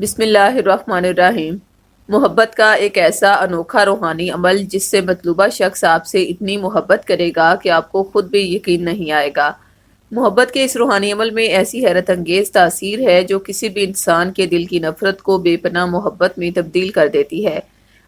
بسم اللہ الرحمن الرحیم۔ محبت کا ایک ایسا انوکھا روحانی عمل جس سے مطلوبہ شخص آپ سے اتنی محبت کرے گا کہ آپ کو خود بھی یقین نہیں آئے گا۔ محبت کے اس روحانی عمل میں ایسی حیرت انگیز تاثیر ہے جو کسی بھی انسان کے دل کی نفرت کو بے پناہ محبت میں تبدیل کر دیتی ہے۔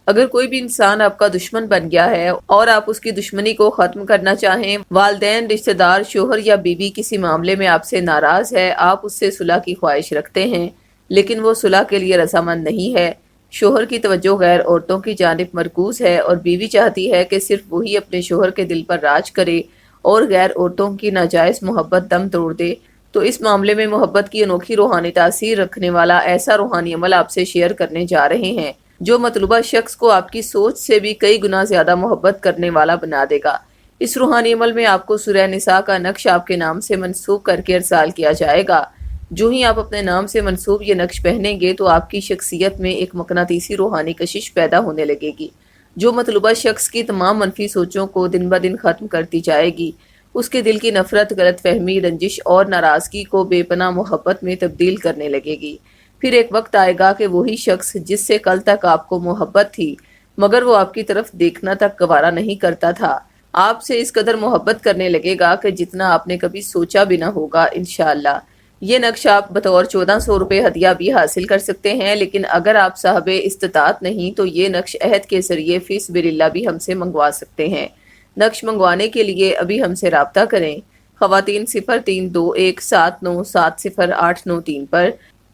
اگر کوئی بھی انسان آپ کا دشمن بن گیا ہے اور آپ اس کی دشمنی کو ختم کرنا چاہیں، والدین، رشتہ دار، شوہر یا بیوی کسی معاملے میں آپ سے ناراض ہے، آپ اس سے صلح کی خواہش رکھتے ہیں لیکن وہ صلح کے لیے رضامند نہیں ہے، شوہر کی توجہ غیر عورتوں کی جانب مرکوز ہے اور بیوی چاہتی ہے کہ صرف وہی اپنے شوہر کے دل پر راج کرے اور غیر عورتوں کی ناجائز محبت دم توڑ دے، تو اس معاملے میں محبت کی انوکھی روحانی تاثیر رکھنے والا ایسا روحانی عمل آپ سے شیئر کرنے جا رہے ہیں جو مطلوبہ شخص کو آپ کی سوچ سے بھی کئی گنا زیادہ محبت کرنے والا بنا دے گا۔ اس روحانی عمل میں آپ کو سورہ نساء کا نقش آپ کے نام سے منسوب کر کے ارسال کیا جائے گا۔ جو ہی آپ اپنے نام سے منسوب یہ نقش پہنیں گے تو آپ کی شخصیت میں ایک مقناطیسی روحانی کشش پیدا ہونے لگے گی جو مطلوبہ شخص کی تمام منفی سوچوں کو دن بدن ختم کرتی جائے گی، اس کے دل کی نفرت، غلط فہمی، رنجش اور ناراضگی کو بے پناہ محبت میں تبدیل کرنے لگے گی۔ پھر ایک وقت آئے گا کہ وہی شخص جس سے کل تک آپ کو محبت تھی مگر وہ آپ کی طرف دیکھنا تک گوارا نہیں کرتا تھا، آپ سے اس قدر محبت کرنے لگے گا کہ جتنا آپ نے کبھی سوچا بھی نہ ہوگا انشاءاللہ۔ یہ نقش آپ بطور 1400 روپے ہدیہ بھی حاصل کر سکتے ہیں، لیکن اگر آپ صاحب استطاعت نہیں تو یہ نقش عہد کے ذریعے فی سبیل اللہ بھی ہم سے منگوا سکتے ہیں۔ نقش منگوانے کے لیے ابھی ہم سے رابطہ کریں۔ خواتین 0321797089 پر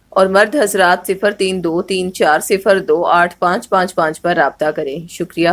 اور مرد حضرات 0323402855 پر رابطہ کریں۔ شکریہ۔